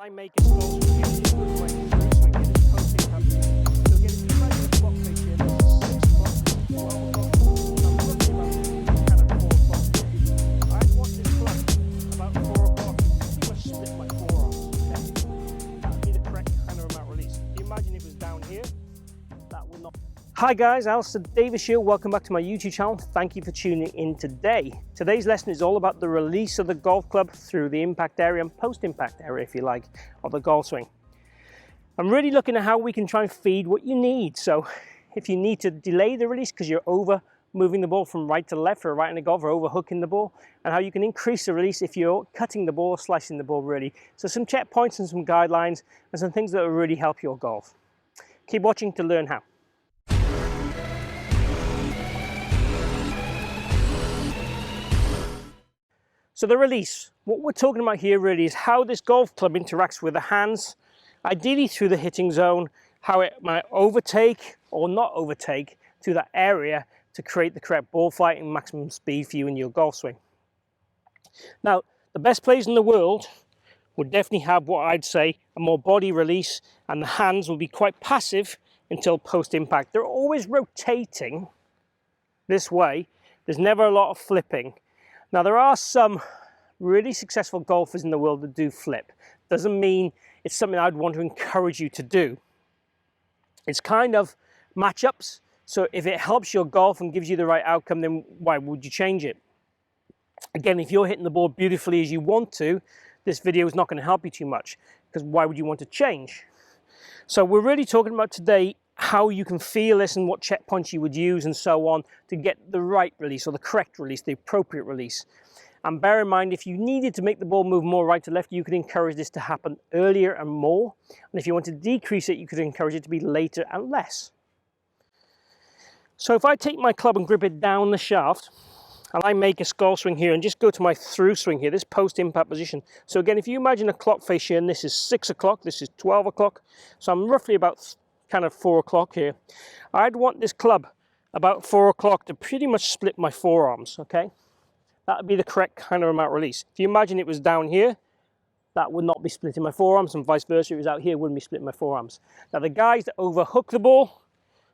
I make it slow so we get it through swing, so we get it posting happening. So again, if you try the clock face here, this is 6 o'clock, 12 o'clock, I'm roughly about kind of 4 o'clock here. I'd want this club about 4 o'clock, pretty much split my forearms, okay? That would be the correct kind of amount release. If you imagine it was down here, that would not... Hi guys, Alistair Davies here. Welcome back to my YouTube channel. Thank you for tuning in today. Today's lesson is all about the release of the golf club through the impact area and post-impact area, if you like, of the golf swing. I'm really looking at how we can try and feed what you need. So if you need to delay the release because you're over moving the ball from right to left or right in the golf or over hooking the ball, and how you can increase the release if you're cutting the ball or slicing the ball really. So some checkpoints and some guidelines and some things that will really help your golf. Keep watching to learn how. So the release, what we're talking about here really is how this golf club interacts with the hands, ideally through the hitting zone, how it might overtake or not overtake through that area to create the correct ball flight and maximum speed for you in your golf swing. Now, the best players in the world would definitely have what I'd say a more body release, and the hands will be quite passive until post-impact. They're always rotating this way. There's never a lot of flipping. Now, there are some really successful golfers in the world that do flip. Doesn't mean it's something I'd want to encourage you to do. It's kind of matchups. So if it helps your golf and gives you the right outcome, then why would you change it? Again, if you're hitting the ball beautifully as you want to, this video is not going to help you too much, because why would you want to change? So we're really talking about today how you can feel this and what checkpoints you would use and so on to get the right release or the correct release, the appropriate release. And bear in mind, if you needed to make the ball move more right to left, you could encourage this to happen earlier and more. And if you want to decrease it, you could encourage it to be later and less. So if I take my club and grip it down the shaft, and I make a skull swing here and just go to my through swing here, this post-impact position. So again, if you imagine a clock face here, and this is 6 o'clock, this is 12 o'clock, so I'm roughly about kind of 4 o'clock here. I'd want this club about 4 o'clock to pretty much split my forearms, okay? That would be the correct kind of amount release. If you imagine it was down here, that would not be splitting my forearms, and vice versa, if it was out here, it wouldn't be splitting my forearms. Now, the guys that overhook the ball,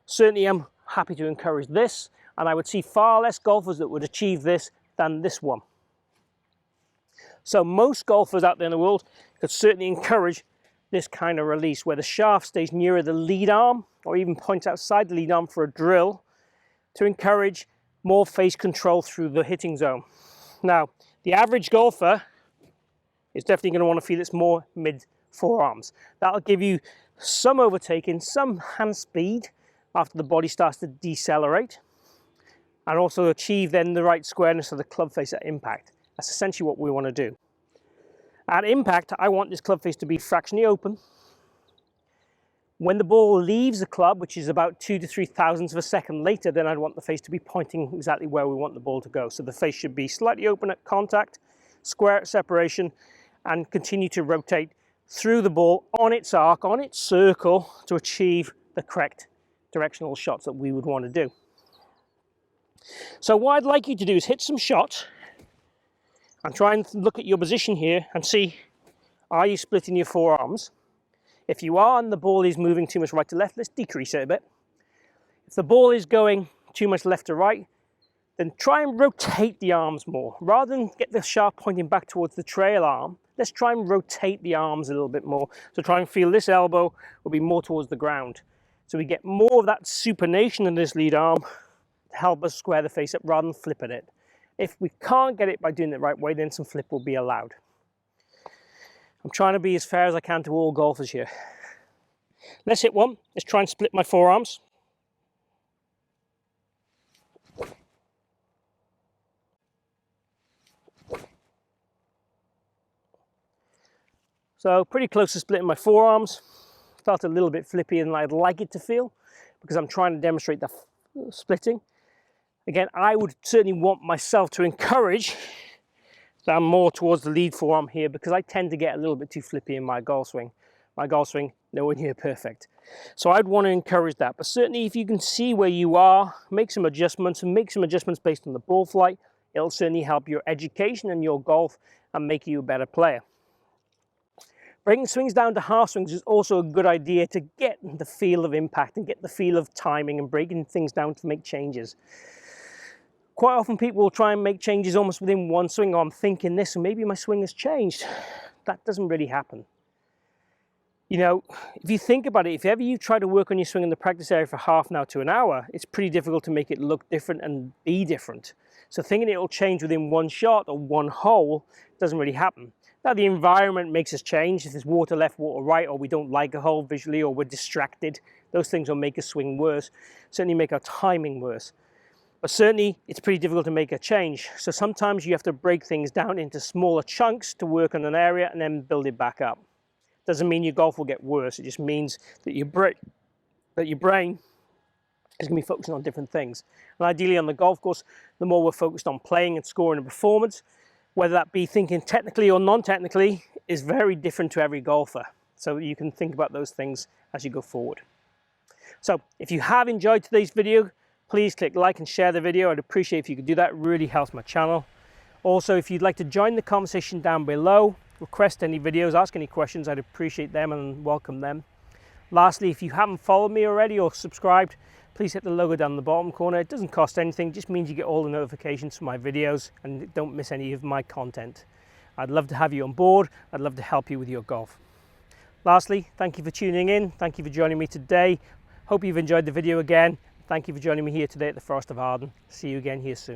certainly I'm happy to encourage this, and I would see far less golfers that would achieve this than this one. So most golfers out there in the world could certainly encourage this kind of release where the shaft stays nearer the lead arm or even points outside the lead arm for a drill to encourage more face control through the hitting zone. Now, the average golfer is definitely going to want to feel it's more mid forearms. That'll give you some overtaking, some hand speed after the body starts to decelerate, and also achieve then the right squareness of the club face at impact. That's essentially what we want to do. At impact, I want this club face to be fractionally open. When the ball leaves the club, which is about 2 to 3 thousandths of a second later, then I'd want the face to be pointing exactly where we want the ball to go. So the face should be slightly open at contact, square at separation, and continue to rotate through the ball on its arc, on its circle, to achieve the correct directional shots that we would want to do. So what I'd like you to do is hit some shots and try and look at your position here and see, are you splitting your forearms? If you are and the ball is moving too much right to left, let's decrease it a bit. If the ball is going too much left to right, then try and rotate the arms more. Rather than get the shaft pointing back towards the trail arm, let's try and rotate the arms a little bit more. So try and feel this elbow will be more towards the ground. So we get more of that supination in this lead arm to help us square the face up rather than flip at it. If we can't get it by doing it the right way, then some flip will be allowed. I'm trying to be as fair as I can to all golfers here. Let's hit one. Let's try and split my forearms. So pretty close to splitting my forearms. Felt a little bit flippier than I'd like it to feel because I'm trying to demonstrate the splitting. Again, I would certainly want myself to encourage that I'm more towards the lead forearm here because I tend to get a little bit too flippy in my golf swing. My golf swing, nowhere near perfect. So I'd want to encourage that. But certainly if you can see where you are, make some adjustments and make some adjustments based on the ball flight. It'll certainly help your education and your golf and make you a better player. Breaking swings down to half swings is also a good idea to get the feel of impact and get the feel of timing and breaking things down to make changes. Quite often people will try and make changes almost within one swing. Oh, I'm thinking this, and maybe my swing has changed. That doesn't really happen. You know, if you think about it, if ever you try to work on your swing in the practice area for half an hour to an hour, it's pretty difficult to make it look different and be different. So thinking it will change within one shot or one hole doesn't really happen. Now the environment makes us change. If there's water left, water right, or we don't like a hole visually, or we're distracted, those things will make a swing worse, certainly make our timing worse. But certainly it's pretty difficult to make a change. So sometimes you have to break things down into smaller chunks to work on an area and then build it back up. Doesn't mean your golf will get worse. It just means that your brain is going to be focusing on different things. And ideally on the golf course, the more we're focused on playing and scoring and performance, whether that be thinking technically or non-technically, is very different to every golfer. So you can think about those things as you go forward. So if you have enjoyed today's video, please click like and share the video. I'd appreciate if you could do that. It really helps my channel. Also, if you'd like to join the conversation down below, request any videos, ask any questions, I'd appreciate them and welcome them. Lastly, if you haven't followed me already or subscribed, please hit the logo down the bottom corner. It doesn't cost anything, it just means you get all the notifications for my videos and don't miss any of my content. I'd love to have you on board. I'd love to help you with your golf. Lastly, thank you for tuning in. Thank you for joining me today. Hope you've enjoyed the video again. Thank you for joining me here today at the Forest of Arden. See you again here soon.